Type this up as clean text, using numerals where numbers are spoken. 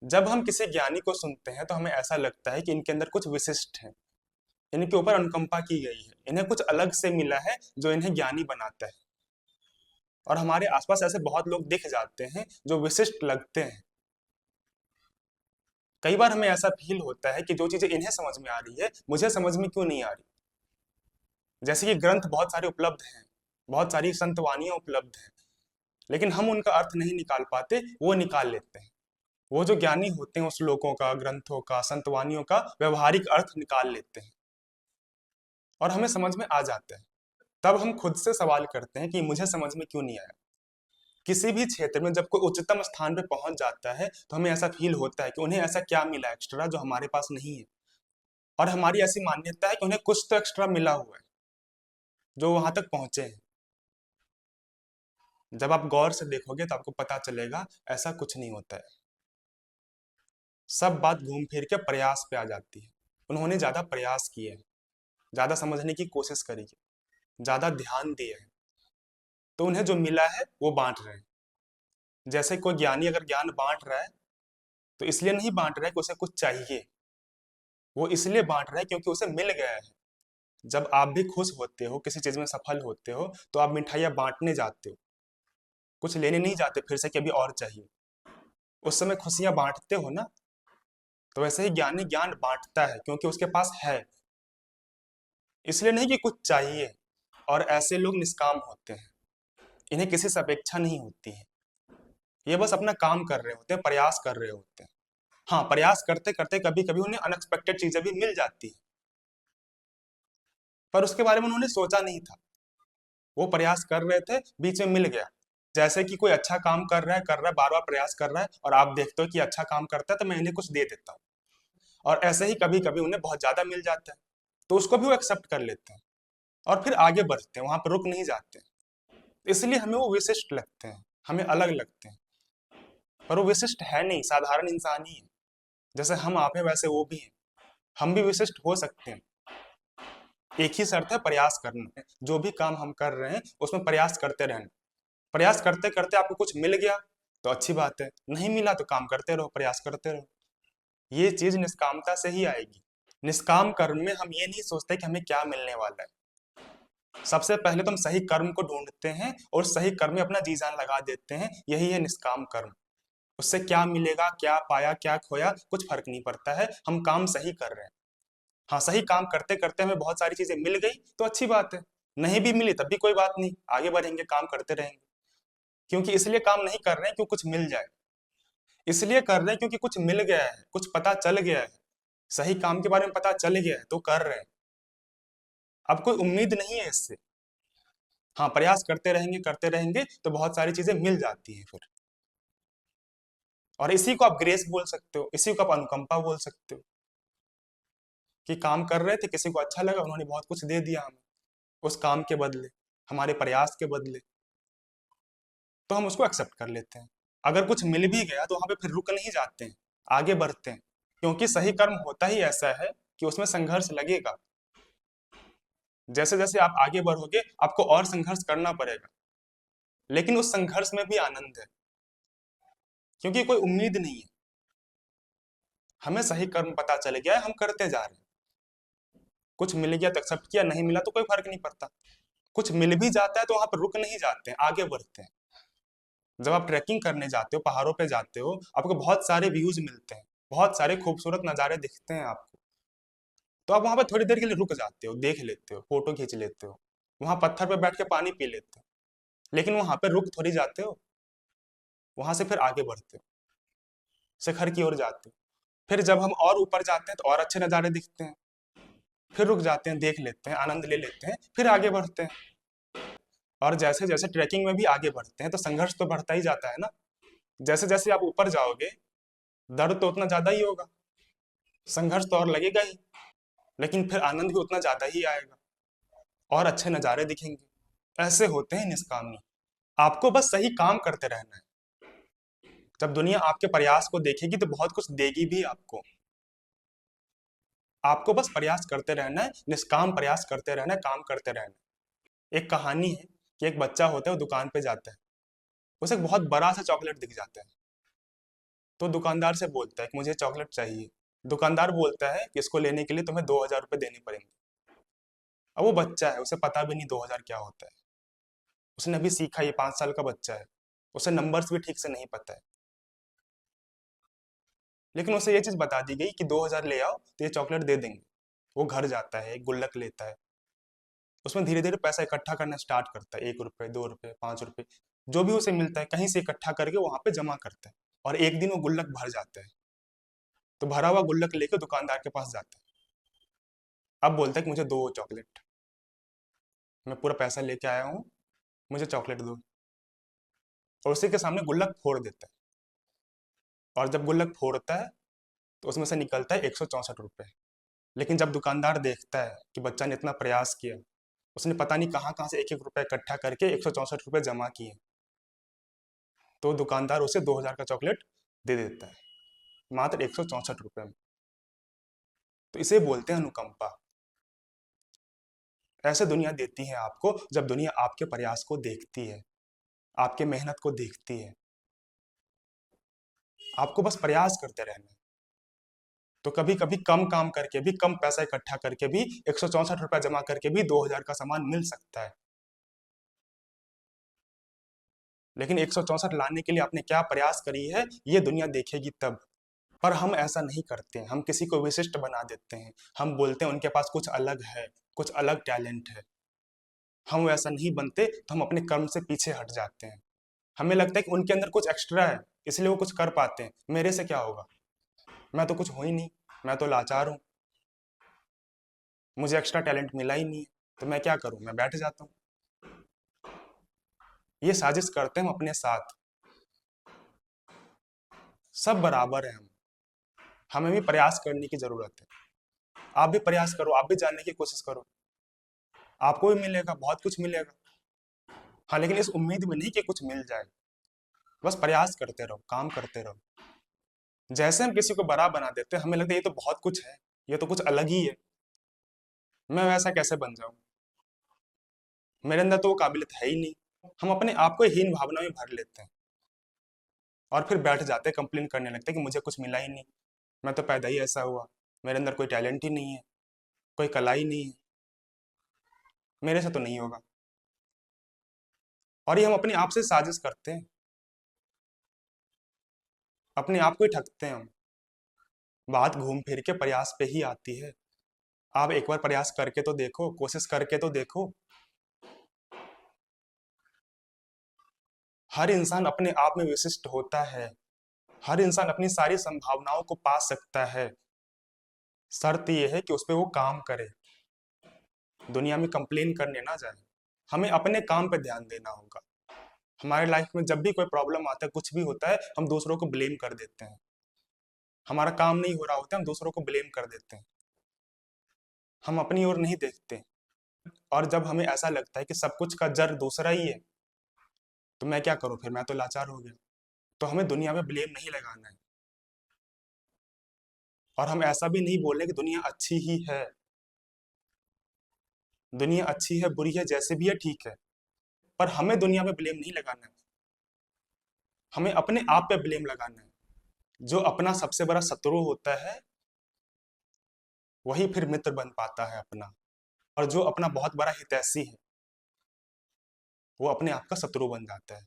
जब हम किसी ज्ञानी को सुनते हैं तो हमें ऐसा लगता है कि इनके अंदर कुछ विशिष्ट है, इनके ऊपर अनुकंपा की गई है, इन्हें कुछ अलग से मिला है जो इन्हें ज्ञानी बनाता है। और हमारे आसपास ऐसे बहुत लोग दिख जाते हैं जो विशिष्ट लगते हैं। कई बार हमें ऐसा फील होता है कि जो चीजें इन्हें समझ में आ रही है मुझे समझ में क्यों नहीं आ रही। जैसे कि ग्रंथ बहुत सारे उपलब्ध हैं, बहुत सारी संतवानियां उपलब्ध हैं, लेकिन हम उनका अर्थ नहीं निकाल पाते, वो निकाल लेते हैं। वो जो ज्ञानी होते हैं, उस श्लोकों का, ग्रंथों का, संतवानियों का व्यवहारिक अर्थ निकाल लेते हैं और हमें समझ में आ जाता है। तब हम खुद से सवाल करते हैं कि मुझे समझ में क्यों नहीं आया। किसी भी क्षेत्र में जब कोई उच्चतम स्थान पे पहुंच जाता है तो हमें ऐसा फील होता है कि उन्हें ऐसा क्या मिला एक्स्ट्रा जो हमारे पास नहीं है। और हमारी ऐसी मान्यता है कि उन्हें कुछ तो एक्स्ट्रा मिला हुआ है जो वहां तक पहुंचे हैं। जब आप गौर से देखोगे तो आपको पता चलेगा ऐसा कुछ नहीं होता है। सब बात घूम फिर के प्रयास पे आ जाती है। उन्होंने ज्यादा प्रयास किए हैं, ज्यादा समझने की कोशिश करी है, ज्यादा ध्यान दिए है, तो उन्हें जो मिला है वो बांट रहे हैं। जैसे कोई ज्ञानी अगर ज्ञान बांट रहा है तो इसलिए नहीं बांट रहा है कि उसे कुछ चाहिए, वो इसलिए बांट रहा है क्योंकि उसे मिल गया है। जब आप भी खुश होते हो, किसी चीज में सफल होते हो, तो आप मिठाइयाँ बांटने जाते हो, कुछ लेने नहीं जाते फिर से कि अभी और चाहिए। उस समय खुशियां बांटते हो ना। तो वैसे ही ज्ञानी ज्ञान बांटता है क्योंकि उसके पास है, इसलिए नहीं कि कुछ चाहिए। और ऐसे लोग निष्काम होते हैं, इन्हें किसी से अपेक्षा नहीं होती है। ये बस अपना काम कर रहे होते हैं, प्रयास कर रहे होते हैं। हाँ, प्रयास करते करते कभी कभी उन्हें अनएक्सपेक्टेड चीजें भी मिल जाती है, पर उसके बारे में उन्होंने सोचा नहीं था। वो प्रयास कर रहे थे, बीच में मिल गया। जैसे कि कोई अच्छा काम कर रहा है, बार बार प्रयास कर रहा है और आप देखते हो कि अच्छा काम करता है तो मैं इन्हें कुछ दे देता हूँ। और ऐसे ही कभी कभी उन्हें बहुत ज्यादा मिल जाता है, तो उसको भी वो एक्सेप्ट कर लेते हैं और फिर आगे बढ़ते हैं, वहां पर रुक नहीं जाते। इसलिए हमें वो विशिष्ट लगते हैं, हमें अलग लगते हैं। पर वो विशिष्ट है नहीं, साधारण इंसान ही है। जैसे हम आप हैं वैसे वो भी हैं। हम भी विशिष्ट हो सकते हैं। एक ही शर्त है, प्रयास करना। जो भी काम हम कर रहे हैं उसमें प्रयास करते रहना। प्रयास करते करते आपको कुछ मिल गया तो अच्छी बात है, नहीं मिला तो काम करते रहो, प्रयास करते रहो। ये चीज निष्कामता से ही आएगी। निष्काम कर्म में हम ये नहीं सोचते कि हमें क्या मिलने वाला है। सबसे पहले तो हम सही कर्म को ढूंढते हैं और सही कर्म में अपना जी जान लगा देते हैं, यही है निष्काम कर्म। उससे क्या मिलेगा, क्या पाया, क्या खोया, कुछ फर्क नहीं पड़ता है, हम काम सही कर रहे हैं। हाँ, सही काम करते करते हमें बहुत सारी चीजें मिल गई तो अच्छी बात है, नहीं भी मिली तब भी कोई बात नहीं, आगे बढ़ेंगे, काम करते रहेंगे। क्योंकि इसलिए काम नहीं कर रहे हैं क्यों कुछ मिल जाए, इसलिए कर रहे हैं क्योंकि कुछ मिल गया है, कुछ पता चल गया है, सही काम के बारे में पता चल गया है तो कर रहे हैं। अब कोई उम्मीद नहीं है इससे। हाँ, प्रयास करते रहेंगे तो बहुत सारी चीजें मिल जाती हैं फिर। और इसी को आप ग्रेस बोल सकते हो, इसी को आप अनुकंपा बोल सकते हो कि काम कर रहे थे, किसी को अच्छा लगा, उन्होंने बहुत कुछ दे दिया हमें उस काम के बदले, हमारे प्रयास के बदले, तो हम उसको एक्सेप्ट कर लेते हैं। अगर कुछ मिल भी गया तो वहां पे फिर रुक नहीं जाते हैं, आगे बढ़ते हैं। क्योंकि सही कर्म होता ही ऐसा है कि उसमें संघर्ष लगेगा। जैसे जैसे आप आगे बढ़ोगे आपको और संघर्ष करना पड़ेगा, लेकिन उस संघर्ष में भी आनंद है, क्योंकि कोई उम्मीद नहीं है। हमें सही कर्म पता चल गया है, हम करते जा रहे हैं। कुछ मिल गया तो एक्सेप्ट किया, नहीं मिला तो कोई फर्क नहीं पड़ता। कुछ मिल भी जाता है तो वहां पर रुक नहीं जाते हैं, आगे बढ़ते हैं। जब आप ट्रैकिंग करने जाते हो, पहाड़ों पे जाते हो, आपको बहुत सारे व्यूज मिलते हैं, बहुत सारे खूबसूरत नज़ारे दिखते हैं आपको। तो आप वहां पर थोड़ी देर के लिए रुक जाते हो, देख लेते हो, फोटो खींच लेते हो, वहां पत्थर पे बैठ के पानी पी लेते हो। लेकिन वहां पे रुक थोड़ी जाते हो, वहां से फिर आगे बढ़ते हो, शिखर की ओर जाते हो। फिर जब हम और ऊपर जाते हैं तो और अच्छे नज़ारे दिखते हैं, फिर रुक जाते हैं, देख लेते हैं, आनंद ले लेते हैं, फिर आगे बढ़ते हैं। और जैसे जैसे ट्रैकिंग में भी आगे बढ़ते हैं तो संघर्ष तो बढ़ता ही जाता है ना। जैसे जैसे आप ऊपर जाओगे दर्द तो उतना ज्यादा ही होगा, संघर्ष तो और लगेगा ही, लेकिन फिर आनंद भी उतना ज्यादा ही आएगा और अच्छे नज़ारे दिखेंगे। ऐसे होते हैं निष्कामी। आपको बस सही काम करते रहना है। जब दुनिया आपके प्रयास को देखेगी तो बहुत कुछ देगी भी आपको। आपको बस प्रयास करते रहना है, निष्काम प्रयास करते रहना है, काम करते रहना है। एक कहानी है कि एक बच्चा होता है, वो दुकान पे जाता है, उसे एक बहुत बड़ा सा चॉकलेट दिख जाता है। तो दुकानदार से बोलता है कि मुझे चॉकलेट चाहिए। दुकानदार बोलता है कि इसको लेने के लिए तुम्हें 2,000 रुपये देने पड़ेंगे। अब वो बच्चा है, उसे पता भी नहीं 2,000 क्या होता है। उसने अभी सीखा, ये 5 साल का बच्चा है, उसे नंबर्स भी ठीक से नहीं पता है। लेकिन उसे ये चीज बता दी गई कि 2,000 ले आओ तो ये चॉकलेट दे देंगे। वो घर जाता है, एक गुल्लक लेता है, उसमें धीरे धीरे पैसा इकट्ठा करना स्टार्ट करता है। 1 रुपए, 2 रुपए, 5 रुपए, जो भी उसे मिलता है कहीं से इकट्ठा करके वहां पे जमा करता है। और एक दिन वो गुल्लक भर जाता है, तो भरा हुआ गुल्लक लेके दुकानदार के पास जाता है। अब बोलता है कि मुझे दो चॉकलेट, मैं पूरा पैसा लेके आया हूँ, मुझे चॉकलेट दो। और उसी के सामने गुल्लक फोड़ देता है। और जब गुल्लक फोड़ता है तो उसमें से निकलता है 164 रुपये। लेकिन जब दुकानदार देखता है कि बच्चा ने इतना प्रयास किया, उसने पता नहीं कहाँ कहाँ से एक एक रुपया इकट्ठा करके 164 रुपये जमा किए, तो दुकानदार उसे 2,000 का चॉकलेट दे देता है, मात्र 164 रुपये में। तो इसे बोलते हैं अनुकंपा। ऐसे दुनिया देती है आपको, जब दुनिया आपके प्रयास को देखती है, आपके मेहनत को देखती है। आपको बस प्रयास करते रहना है। तो कभी कभी कम काम करके भी, कम पैसा इकट्ठा करके भी, 164 रुपया जमा करके भी 2,000 का सामान मिल सकता है। लेकिन 164 लाने के लिए आपने क्या प्रयास करी है, ये दुनिया देखेगी तब। पर हम ऐसा नहीं करते हैं, हम किसी को विशिष्ट बना देते हैं। हम बोलते हैं उनके पास कुछ अलग है, कुछ अलग टैलेंट है। हम वैसा नहीं बनते तो हम अपने कर्म से पीछे हट जाते हैं। हमें लगता है कि उनके अंदर कुछ एक्स्ट्रा है, इसलिए वो कुछ कर पाते हैं, मेरे से क्या होगा, मैं तो कुछ हो ही नहीं, मैं तो लाचार हूँ, मुझे एक्स्ट्रा टैलेंट मिला ही नहीं है, तो मैं क्या करूँ, मैं बैठ जाता हूँ। ये साजिश करते हैं हम अपने साथ। सब बराबर है हम, हमें भी प्रयास करने की जरूरत है। आप भी प्रयास करो, आप भी जानने की कोशिश करो, आपको भी मिलेगा, बहुत कुछ मिलेगा। हाँ, लेकिन इस उम्मीद में नहीं कि कुछ मिल जाए। बस प्रयास करते रहो, काम करते रहो। जैसे हम किसी को बड़ा बना देते हैं, हमें लगता है ये तो बहुत कुछ है, ये तो कुछ अलग ही है, मैं वैसा कैसे बन जाऊं, मेरे अंदर तो वो काबिलियत है ही नहीं। हम अपने आप को हीन भावना में भर लेते हैं और फिर बैठ जाते हैं, कंप्लेन करने लगते हैं कि मुझे कुछ मिला ही नहीं, मैं तो पैदा ही ऐसा हुआ, मेरे अंदर कोई टैलेंट ही नहीं है, कोई कला ही नहीं है, मेरे से तो नहीं होगा। और ये हम अपने आप से साजिश करते हैं, अपने आप को ही ठगते हैं हम। बात घूम फिर के प्रयास पे ही आती है। आप एक बार प्रयास करके तो देखो, कोशिश करके तो देखो। हर इंसान अपने आप में विशिष्ट होता है, हर इंसान अपनी सारी संभावनाओं को पा सकता है। शर्त यह है कि उस पर वो काम करे, दुनिया में कंप्लेन करने ना जाए। हमें अपने काम पे ध्यान देना होगा। हमारे लाइफ में जब भी कोई प्रॉब्लम आता है, कुछ भी होता है, हम दूसरों को ब्लेम कर देते हैं। हमारा काम नहीं हो रहा होता है, हम दूसरों को ब्लेम कर देते हैं, हम अपनी ओर नहीं देखते। और जब हमें ऐसा लगता है कि सब कुछ का जड़ दूसरा ही है, तो मैं क्या करूं, फिर मैं तो लाचार हो गया। तो हमें दुनिया में ब्लेम नहीं लगाना है। और हम ऐसा भी नहीं बोल रहे कि दुनिया अच्छी ही है। दुनिया अच्छी है, बुरी है, जैसे भी है ठीक है, पर हमें दुनिया में ब्लेम नहीं लगाना है। हमें अपने आप पे ब्लेम लगाना है। जो अपना सबसे बड़ा शत्रु होता है, वही फिर मित्र बन पाता है अपना। और जो अपना बहुत बड़ा हितैषी है, वो अपने आप का शत्रु बन जाता है।